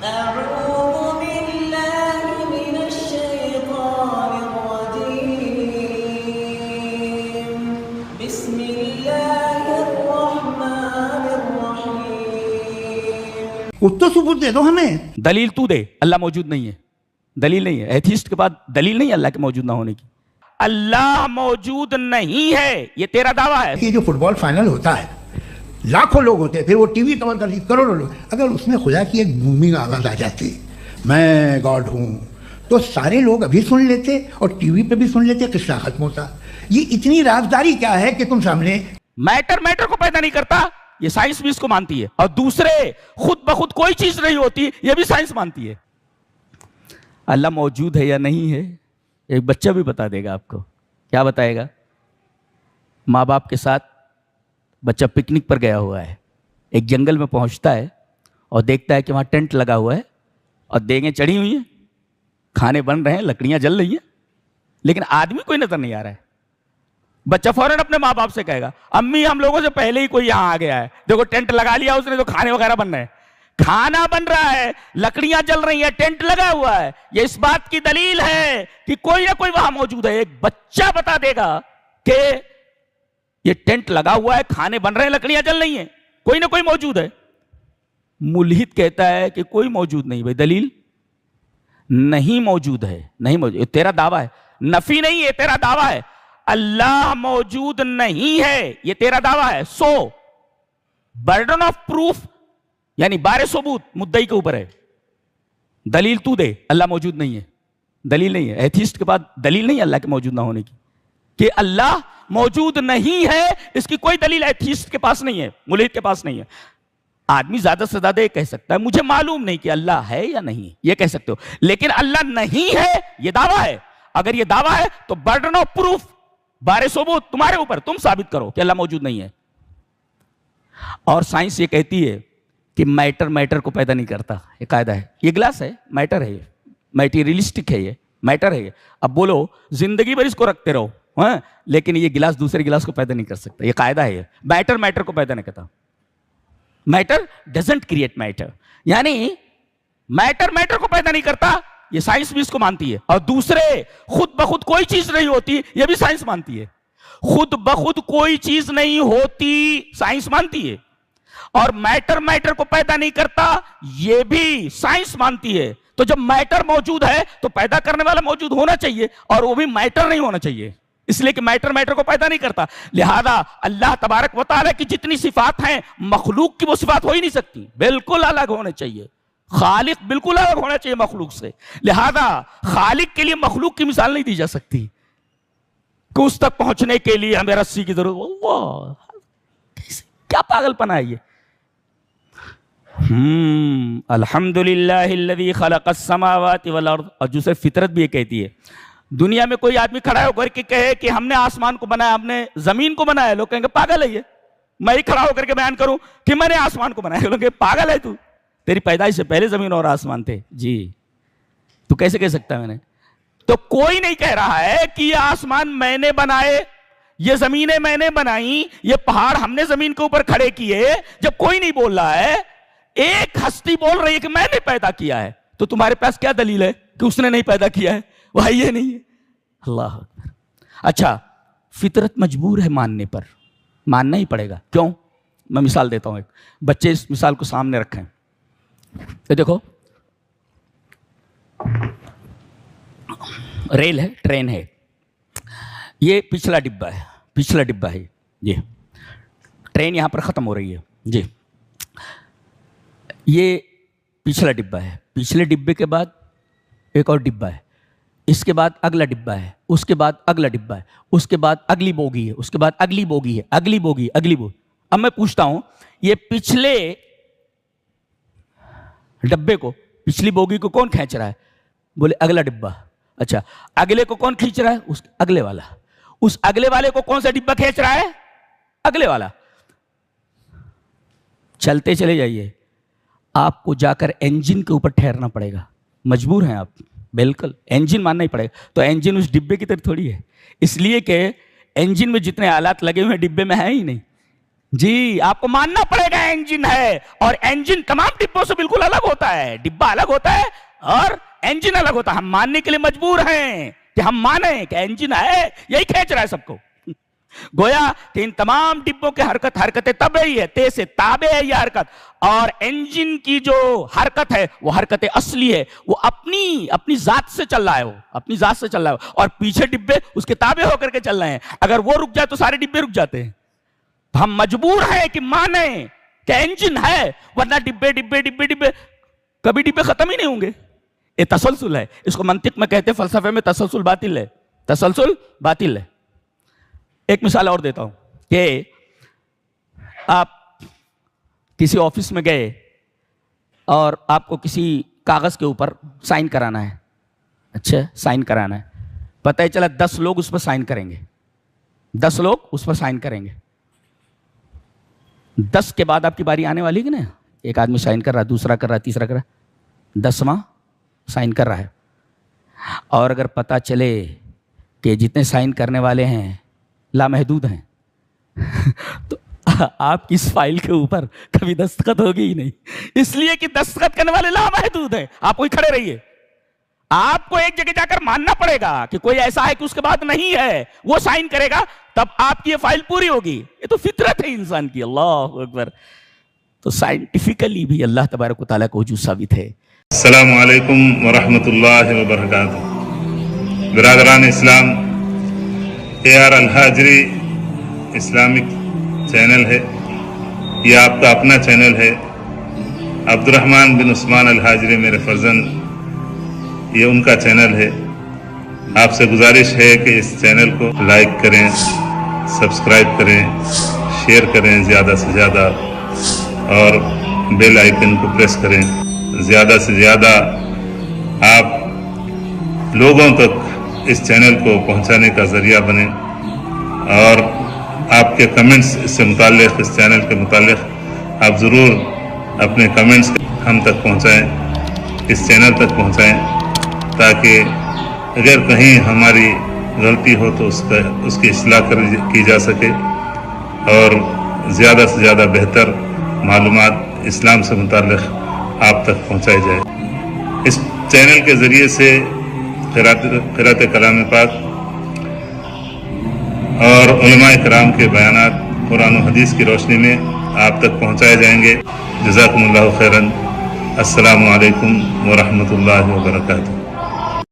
أعوذ بالله من الشيطان الرجيم بسم الله الرحمن الرحيم उत्तर सबूत दे दो हमें। दलील तू दे, अल्लाह मौजूद नहीं है, दलील नहीं है। एथिस्ट के पास दलील नहीं है अल्लाह के मौजूद ना होने की। अल्लाह मौजूद नहीं है ये तेरा दावा है। ये जो फुटबॉल फाइनल होता है, लाखों लोग होते हैं, फिर वो टीवी कवर करती, करोड़ों लोग, अगर उसमें खुदा की एक बूमिंग आवाज आ जाती, मैं गॉड हूँ, तो सारे लोग अभी सुन लेते और टीवी पे भी सुन लेते, किस्सा खत्म होता। ये इतनी राजदारी क्या है कि तुम सामने मैटर को पैदा नहीं करता, ये साइंस भी इसको मानती है। और दूसरे खुद बखुद कोई चीज नहीं होती, ये भी साइंस मानती है। अल्लाह मौजूद है या नहीं है, एक बच्चा भी बता देगा आपको। क्या बताएगा? माँ बाप के साथ बच्चा पिकनिक पर गया हुआ है, एक जंगल में पहुंचता है और देखता है कि वहां टेंट लगा हुआ है और देगें चढ़ी हुई हैं, खाने बन रहे हैं, लकड़ियां जल रही हैं, लेकिन आदमी कोई नजर नहीं आ रहा है। बच्चा फौरन अपने माँ बाप से कहेगा, अम्मी हम लोगों से पहले ही कोई यहां आ गया है, देखो टेंट लगा लिया उसने, तो खाने वगैरह बन रहे हैं, खाना बन रहा है, लकड़ियां जल रही हैं, टेंट लगा हुआ है। ये इस बात की दलील है कि कोई ना कोई वहां मौजूद है। एक बच्चा बता देगा कि ये टेंट लगा हुआ है, खाने बन रहे हैं, लकड़ियां जल रही हैं, कोई ना कोई मौजूद है। मुल्हिद कहता है कि कोई मौजूद नहीं। भाई दलील नहीं मौजूद है, नहीं मौजूद, तेरा दावा है, नफी नहीं है, तेरा दावा है। अल्लाह मौजूद नहीं है ये तेरा दावा है। सो बर्डन ऑफ प्रूफ यानी बारे सबूत मुद्दई के ऊपर है। दलील तू दे, अल्लाह मौजूद नहीं है, दलील नहीं है। एथिस्ट के पास दलील नहीं है अल्लाह के मौजूद ना होने की, कि अल्लाह मौजूद नहीं है, इसकी कोई दलील एथिस्ट के पास नहीं है, मुल्हिद के पास नहीं है। आदमी ज्यादा से ज्यादा ये कह सकता है, मुझे मालूम नहीं कि अल्लाह है या नहीं, ये कह सकते हो, लेकिन अल्लाह नहीं है ये दावा है। अगर ये दावा है तो बर्डन ऑफ प्रूफ, बारे सबूत तुम्हारे ऊपर, तुम साबित करो कि अल्लाह मौजूद नहीं है। और साइंस ये कहती है कि मैटर को पैदा नहीं करता, ये कायदा है। ये ग्लास है, मैटर है, ये मैटीरियलिस्टिक है, ये मैटर है ये। अब बोलो जिंदगी भर इसको रखते रहो, हाँ, लेकिन ये गिलास दूसरे गिलास को पैदा नहीं कर सकता, ये कायदा है। ये मैटर को पैदा नहीं करता। मैटर डजंट क्रिएट मैटर, यानी मैटर को पैदा नहीं करता, ये साइंस भी इसको मानती है। और दूसरे खुद बखुद कोई चीज नहीं होती, ये भी साइंस मानती है। खुद बखुद कोई चीज नहीं होती, साइंस मानती है। और मैटर को पैदा नहीं करता, ये भी साइंस मानती है। तो जब मैटर मौजूद है तो पैदा करने वाला मौजूद होना चाहिए, और वो भी मैटर नहीं होना चाहिए, इसलिए कि मैटर को पैदा नहीं करता। लिहाजा अल्लाह तबारक व तआला की जितनी सिफात हैं, मखलूक की वो सिफात हो ही नहीं सकती, बिल्कुल अलग होने चाहिए। खालिक बिल्कुल अलग होना चाहिए मखलूक से। लिहाजा खालिक के लिए मखलूक की मिसाल नहीं दी जा सकती कि उस तक पहुंचने के लिए हमें रस्सी की जरूरत। क्या पागलपना है ये। अल्हम्दुलिल्लाहिल्लज़ी खलक़स समावाति वल अर्द। और दूसरे फितरत भी ये कहती है, दुनिया में कोई आदमी खड़ा होकर के कहे कि हमने आसमान को बनाया, हमने जमीन को बनाया, लोग कहेंगे पागल है ये। मैं ही खड़ा होकर के बयान करूं कि मैंने आसमान को बनाया, लोग कहेंगे पागल है तू, तेरी पैदाइश से पहले जमीन और आसमान थे जी, तू कैसे कह सकता है मैंने। तो कोई नहीं कह रहा है कि ये आसमान मैंने बनाए, ये जमीनें मैंने बनाई, ये पहाड़ हमने जमीन के ऊपर खड़े किए। जब कोई नहीं बोल रहा है, एक हस्ती बोल रही है कि मैंने पैदा किया है, तो तुम्हारे पास क्या दलील है कि उसने नहीं पैदा किया है? वह ये नहीं है। अल्लाह अकबर। अच्छा, फितरत मजबूर है मानने पर, मानना ही पड़ेगा। क्यों? मैं मिसाल देता हूं एक। बच्चे इस मिसाल को सामने रखें, तो देखो रेल है, ट्रेन है, ये पिछला डिब्बा है ये ट्रेन यहां पर खत्म हो रही है जी। ये पिछला डिब्बा है, पिछले डिब्बे के बाद एक और डिब्बा है, इसके बाद अगला डिब्बा है, उसके बाद अगला डिब्बा है, उसके बाद अगली बोगी है, उसके बाद अगली बोगी है, अगली बोगी। अब मैं पूछता हूं, ये पिछले डब्बे को, पिछली बोगी को कौन खींच रहा है? बोले अगला डिब्बा। अच्छा, अगले को कौन खींच रहा है? उस अगले वाला। उस अगले वाले को कौन सा डिब्बा खींच रहा है? अगले वाला। चलते चले जाइए, आपको जाकर इंजन के ऊपर ठहरना पड़ेगा। मजबूर हैं आप, बिल्कुल इंजन मानना ही पड़ेगा। तो इंजन उस डिब्बे की तरह थोड़ी है, इसलिए कि इंजन में जितने आलात लगे हुए हैं डिब्बे में है ही नहीं। جی آپ کو ماننا پڑے گا انجن ہے، اور انجن تمام ڈبوں سے بالکل الگ ہوتا ہے، ڈبہ الگ ہوتا ہے اور انجن الگ ہوتا ہے. ہم ماننے کے لیے مجبور ہیں کہ ہم مانیں کہ انجن ہے، یہی کھینچ رہا ہے سب کو. گویا کہ ان تمام ڈبوں کے حرکت طبعی ہے، تے سے تابع ہے یہ حرکت، اور انجن کی جو حرکت ہے وہ حرکت اصلی ہے، وہ اپنی ذات سے چل رہا ہے، وہ اپنی ذات سے چل رہا ہے، اور پیچھے ڈبے اس کے تابع ہو کر کے چل رہے ہیں. اگر وہ رک جائے تو سارے ڈبے رک جاتے ہیں. تو ہم مجبور ہیں کہ مانیں کہ انجن ہے، ورنہ ڈبے ڈبے ڈبے ڈبے کبھی ڈبے ختم ہی نہیں ہوں گے. یہ تسلسل ہے، اس کو منطق میں کہتے ہیں، فلسفے میں تسلسل باطل ہے، تسلسل باطل ہے. ایک مثال اور دیتا ہوں کہ آپ کسی آفس میں گئے اور آپ کو کسی کاغذ کے اوپر سائن کرانا ہے. اچھا سائن کرانا ہے، پتہ ہی چلا 10 لوگ اس پر سائن کریں گے، 10 لوگ اس پر سائن کریں گے. 10 کے بعد آپ کی باری آنے والی ہے نا، ایک آدمی سائن کر رہا ہے، دوسرا کر رہا ہے، تیسرا کر رہا ہے، 10واں سائن کر رہا ہے. اور اگر پتہ چلے کہ جتنے سائن کرنے والے ہیں لامحدود ہیں تو آپ کی اس فائل کے اوپر کبھی دستخط ہوگی ہی نہیں، اس لیے کہ دستخط کرنے والے لامحدود ہیں. آپ کوئی کھڑے رہیے، آپ کو ایک جگہ جا کر ماننا پڑے گا کہ کوئی ایسا ہے کہ اس کے بعد نہیں ہے، وہ سائن کرے گا تب آپ کی یہ فائل پوری ہوگی. یہ تو فطرت ہے انسان کی. اللہ اکبر. تو سائنٹیفکلی بھی اللہ تبارک و تعالیٰ کو وجود ثابت ہے. السلام علیکم ورحمۃ اللہ وبرکاتہ. برادران اسلام، AR الحاجری اسلامک چینل ہے، یہ آپ کا اپنا چینل ہے. عبد الرحمن بن عثمان الحاجری میرے فرزند، یہ ان کا چینل ہے. آپ سے گزارش ہے کہ اس چینل کو لائک کریں، سبسکرائب کریں، شیئر کریں زیادہ سے زیادہ، اور بیل آئیکن کو پریس کریں. زیادہ سے زیادہ آپ لوگوں تک اس چینل کو پہنچانے کا ذریعہ بنیں، اور آپ کے کمنٹس اس سے متعلق، اس چینل کے متعلق آپ ضرور اپنے کمنٹس ہم تک پہنچائیں، اس چینل تک پہنچائیں، تاکہ اگر کہیں ہماری غلطی ہو تو اس کی اصلاح کی جا سکے، اور زیادہ سے زیادہ بہتر معلومات اسلام سے متعلق آپ تک پہنچائی جائے. اس چینل کے ذریعے سے قرأت کلام پاک اور علماء کرام کے بیانات قرآن و حدیث کی روشنی میں آپ تک پہنچائے جائیں گے. جزاکم اللہ خیراً. السلام علیکم ورحمۃ اللہ وبرکاتہ.